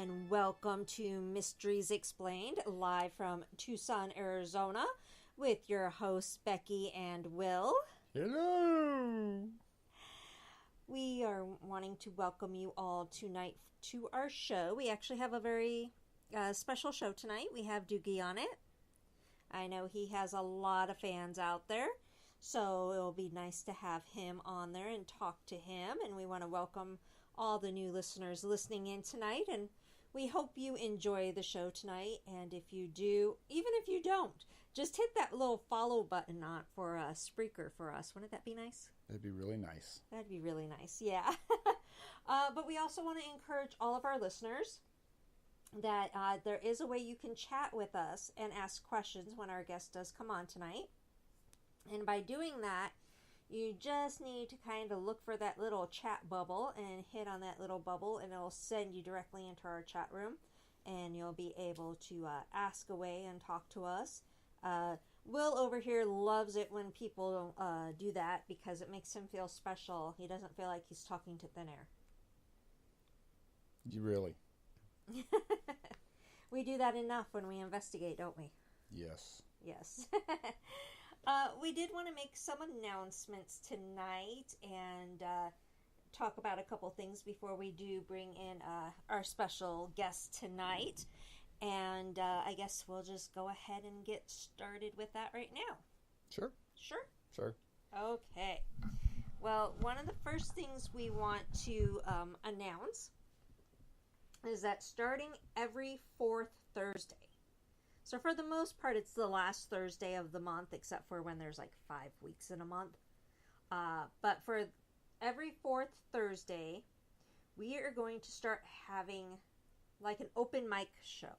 and welcome to Mysteries Explained, live from Tucson, Arizona, with your hosts Becky and Will. Hello! We are wanting to welcome you all tonight to our show. We actually have a very special show tonight. We have Doogie on it. I know he has a lot of fans out there, so it'll be nice to have him on there and talk to him. And we want to welcome all the new listeners listening in tonight, and we hope you enjoy the show tonight. And if you do, even if you don't, just hit that little follow button on for Spreaker for us. Wouldn't that be nice? That'd be really nice. That'd be really nice, yeah. But we also want to encourage all of our listeners that there is a way you can chat with us and ask questions when our guest does come on tonight. And by doing that, you just need to kind of look for that little chat bubble and hit on that little bubble, and it'll send you directly into our chat room, and you'll be able to ask away and talk to us. Will over here loves it when people do that because it makes him feel special. He doesn't feel like he's talking to thin air. You really? We do that enough when we investigate, don't we? Yes. Yes. We did want to make some announcements tonight and talk about a couple things before we do bring in our special guest tonight. And I guess we'll just go ahead and get started with that right now. Sure. Sure? Sure. Okay. Well, one of the first things we want to announce is that starting every fourth Thursday. So for the most part, it's the last Thursday of the month, except for when there's like 5 weeks in a month. But for every fourth Thursday, we are going to start having like an open mic show.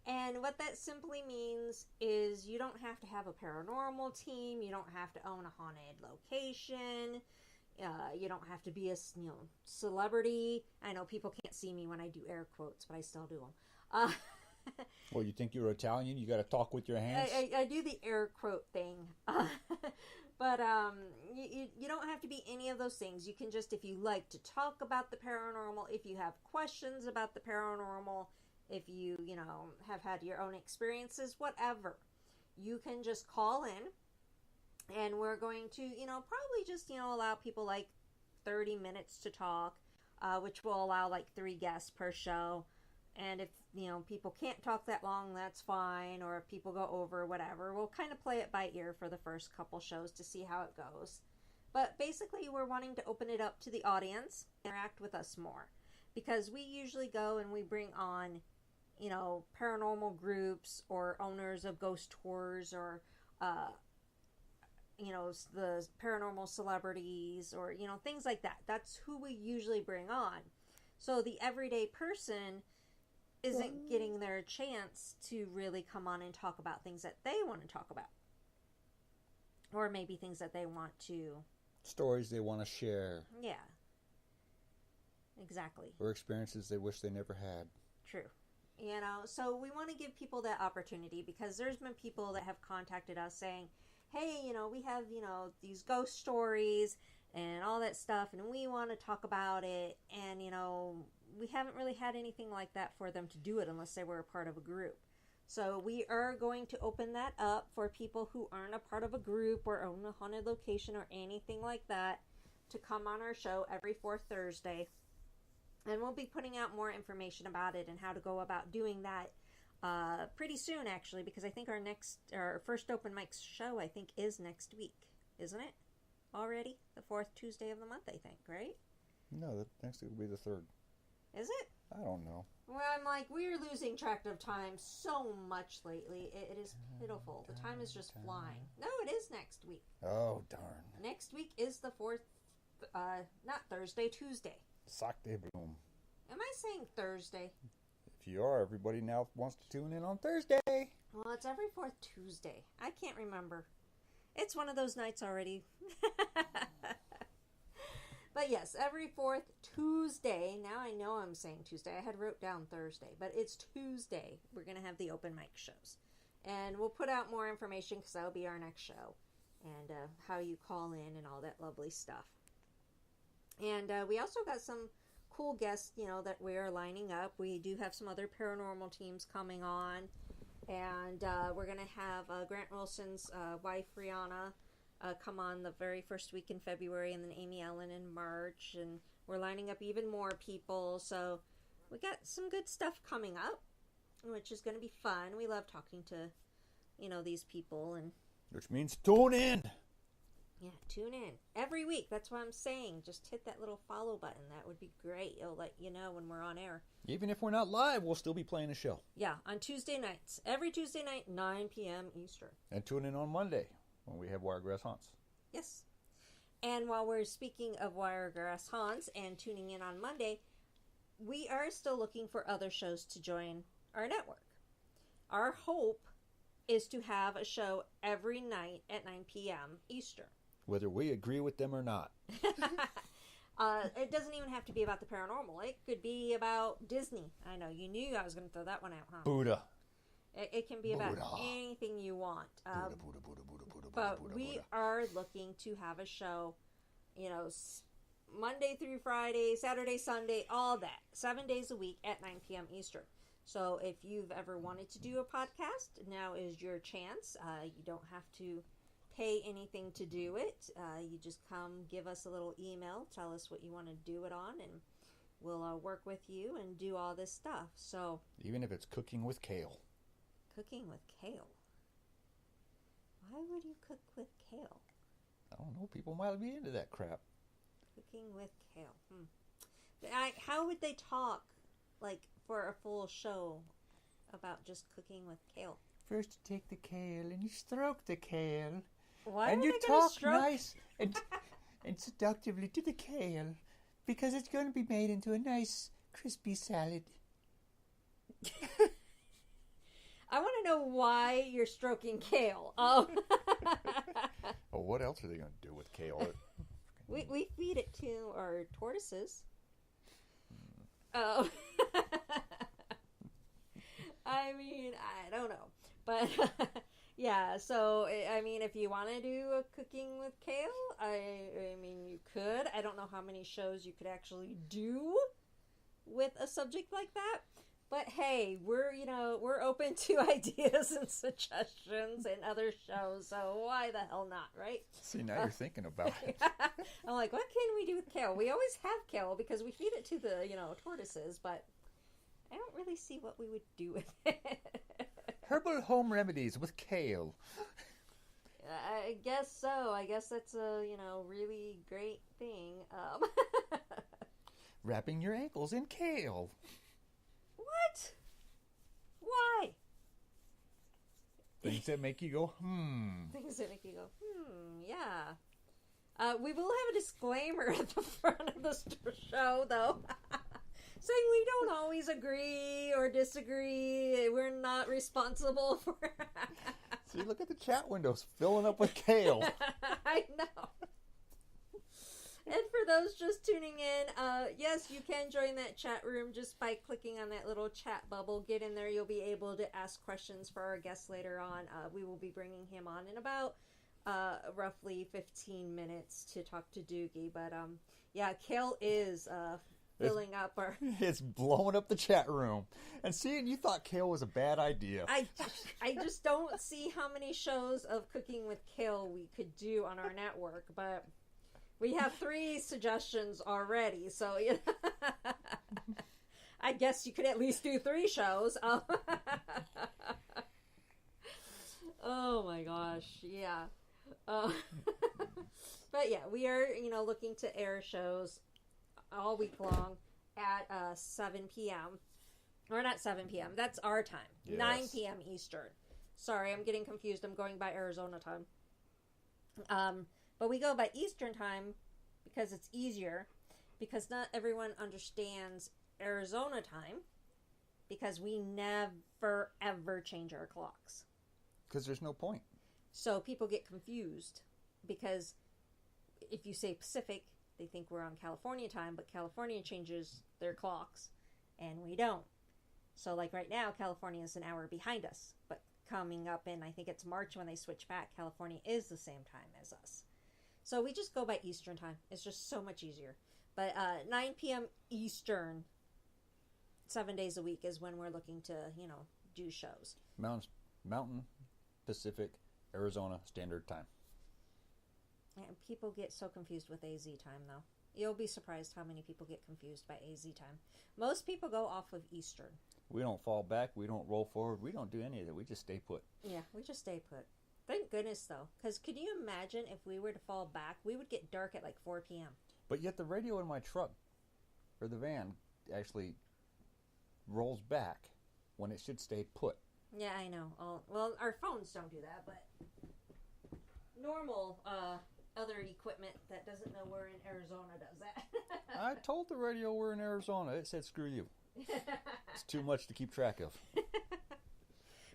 And what that simply means is you don't have to have a paranormal team. You don't have to own a haunted location. You don't have to be a celebrity. I know people can't see me when I do air quotes, but I still do them. Well, you think you're Italian? You got to talk with your hands? I do the air quote thing. But you don't have to be any of those things. You can just, if you like to talk about the paranormal, if you have questions about the paranormal, if you have had your own experiences, whatever, you can just call in. And we're going to, probably just, allow people like 30 minutes to talk, which will allow like 3 guests per show. And if, people can't talk that long, that's fine. Or if people go over, whatever, we'll kind of play it by ear for the first couple shows to see how it goes. But basically, we're wanting to open it up to the audience, interact with us more. Because we usually go and we bring on, paranormal groups or owners of ghost tours or, the paranormal celebrities or, things like that. That's who we usually bring on. So the everyday person isn't getting their chance to really come on and talk about things that they want to talk about. Or maybe things that they want to... Stories they want to share. Yeah. Exactly. Or experiences they wish they never had. True. So we want to give people that opportunity because there's been people that have contacted us saying, hey, we have, these ghost stories and all that stuff, and we want to talk about it, and, we haven't really had anything like that for them to do it unless they were a part of a group. So we are going to open that up for people who aren't a part of a group or own a haunted location or anything like that to come on our show every fourth Thursday. And we'll be putting out more information about it and how to go about doing that pretty soon, actually, because I think our first open mic show, I think, is next week, isn't it? Already? The fourth Tuesday of the month, I think, right? No, the next week will be the 3rd. Is it? I don't know. Well, I'm like, we're losing track of time so much lately. It is pitiful. The time is just flying. No, it is next week. Oh, darn. Next week is the fourth, not Thursday, Tuesday. Sock de boom. Am I saying Thursday? If you are, everybody now wants to tune in on Thursday. Well, it's every fourth Tuesday. I can't remember. It's one of those nights already. But yes, every fourth Tuesday. Now I know I'm saying Tuesday. I had wrote down Thursday, but it's Tuesday. We're going to have the open mic shows. And we'll put out more information because that'll be our next show. And how you call in and all that lovely stuff. And we also got some cool guests, that we are lining up. We do have some other paranormal teams coming on. And we're going to have Grant Wilson's wife, Rihanna, come on the very first week in February, and then Amy Ellen in March. And we're lining up even more people. So we got some good stuff coming up, which is going to be fun. We love talking to, these people. And which means tune in. Yeah, tune in every week. That's what I'm saying. Just hit that little follow button. That would be great. It'll let you know when we're on air. Even if we're not live, we'll still be playing a show. Yeah, on Tuesday nights. Every Tuesday night, 9 p.m. Eastern. And tune in on Monday when we have Wiregrass Haunts. Yes. And while we're speaking of Wiregrass Haunts and tuning in on Monday, we are still looking for other shows to join our network. Our hope is to have a show every night at 9 p.m. Eastern. Whether we agree with them or not. It doesn't even have to be about the paranormal. It could be about Disney. I know, you knew I was going to throw that one out, huh? Buddha. It can be about anything you want. But we are looking to have a show, Monday through Friday, Saturday, Sunday, all that. 7 days a week at 9 p.m. Eastern. So if you've ever wanted to do a podcast, now is your chance. You don't have to pay anything to do it. You just come give us a little email, tell us what you want to do it on, and we'll work with you and do all this stuff. So even if it's cooking with kale. Cooking with kale? Why would you cook with kale? I don't know. People might be into that crap. Cooking with kale. How would they talk, for a full show about just cooking with kale? First you take the kale and you stroke the kale. Why and are you they talk stroke? nice and seductively to the kale because it's going to be made into a nice crispy salad. I want to know why you're stroking kale. Oh, what else are they going to do with kale? We feed it to our tortoises. Oh. I mean, I don't know. But, yeah, so, I mean, if you want to do a cooking with kale, I mean, you could. I don't know how many shows you could actually do with a subject like that. But, hey, we're open to ideas and suggestions and other shows, so why the hell not, right? See, now you're thinking about it. I'm like, what can we do with kale? We always have kale because we feed it to the, tortoises, but I don't really see what we would do with it. Herbal home remedies with kale. I guess so. I guess that's a, really great thing. Wrapping your ankles in kale. What? Why? Things that make you go, Things that make you go, yeah. We will have a disclaimer at the front of the show, though. Saying we don't always agree or disagree. We're not responsible for... See, look at the chat windows filling up with kale. I know. And for those just tuning in, yes, you can join that chat room just by clicking on that little chat bubble. Get in there. You'll be able to ask questions for our guest later on. We will be bringing him on in about roughly 15 minutes to talk to Doogie. But, yeah, kale is... filling up our... It's blowing up the chat room. And seeing you thought kale was a bad idea. I just don't see how many shows of cooking with kale we could do on our network, but we have 3 suggestions already, so I guess you could at least do 3 shows. Oh my gosh, yeah. But yeah, we are, looking to air shows all week long at 7 p.m. Or not 7 p.m. That's our time. Yes. 9 p.m. Eastern. Sorry, I'm getting confused. I'm going by Arizona time. But we go by Eastern time because it's easier. Because not everyone understands Arizona time. Because we never, ever change our clocks. Because there's no point. So people get confused. Because if you say Pacific... they think we're on California time, but California changes their clocks, and we don't. So, right now, California is an hour behind us. But coming up in, I think it's March when they switch back, California is the same time as us. So we just go by Eastern time. It's just so much easier. But 9 p.m. Eastern, 7 days a week is when we're looking to, do shows. Mountain, Pacific, Arizona Standard Time. And people get so confused with AZ time, though. You'll be surprised how many people get confused by AZ time. Most people go off of Eastern. We don't fall back. We don't roll forward. We don't do any of that. We just stay put. Yeah, we just stay put. Thank goodness, though. Because could you imagine if we were to fall back, we would get dark at like 4 p.m. But yet the radio in my truck, or the van, actually rolls back when it should stay put. Yeah, I know. Well, our phones don't do that, but normal other equipment that doesn't know we're in Arizona does that. I told the radio we're in Arizona. It said, screw you. It's too much to keep track of.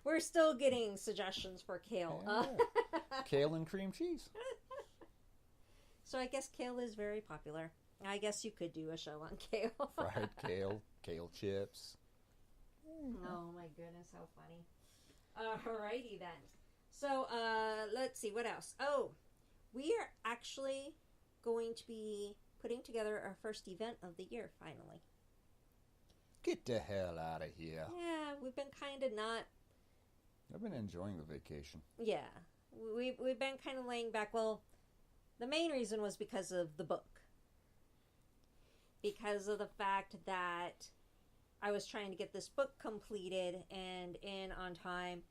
We're still getting suggestions for kale. Yeah. Kale and cream cheese. So I guess kale is very popular. I guess you could do a show on kale. Fried kale, kale chips. Oh my goodness, how funny. Alrighty then. So let's see, what else? Oh, we are actually going to be putting together our first event of the year, finally. Get the hell out of here. Yeah, we've been kind of not... I've been enjoying the vacation. Yeah, we've been kind of laying back. Well, the main reason was because of the book. Because of the fact that I was trying to get this book completed and in on time,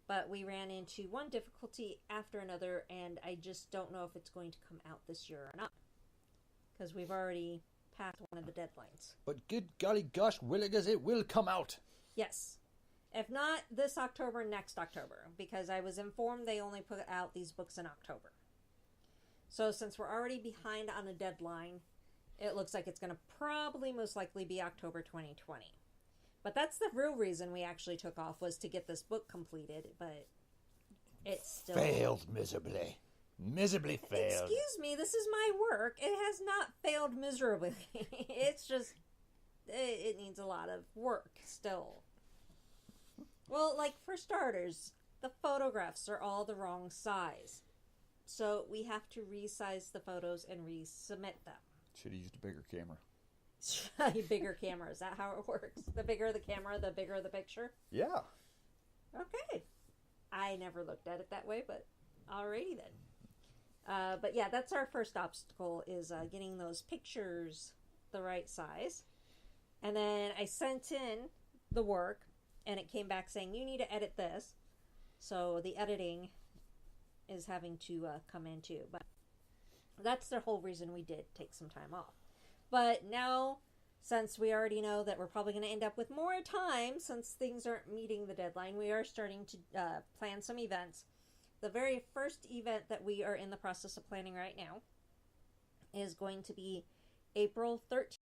but we ran into one difficulty after another, and I just don't know if it's going to come out this year or not. Because we've already passed one of the deadlines. But good golly gosh, willikers, it will come out. Yes. If not this October, next October. Because I was informed they only put out these books in October. So since we're already behind on a deadline, it looks like it's going to probably most likely be October 2020. But that's the real reason we actually took off, was to get this book completed, but it's still... Failed miserably. Miserably failed. Excuse me, this is my work. It has not failed miserably. It's just... It needs a lot of work still. Well, like, for starters, the photographs are all the wrong size. So we have to resize the photos and resubmit them. Should have used a bigger camera. Bigger camera, is that how it works? The bigger the camera, the bigger the picture? Yeah. Okay. I never looked at it that way, but alrighty then. But yeah, that's our first obstacle, is getting those pictures the right size. And then I sent in the work, and it came back saying, you need to edit this. So the editing is having to come in too. But that's the whole reason we did take some time off. But now, since we already know that we're probably going to end up with more time, since things aren't meeting the deadline, we are starting to plan some events. The very first event that we are in the process of planning right now is going to be April 13th.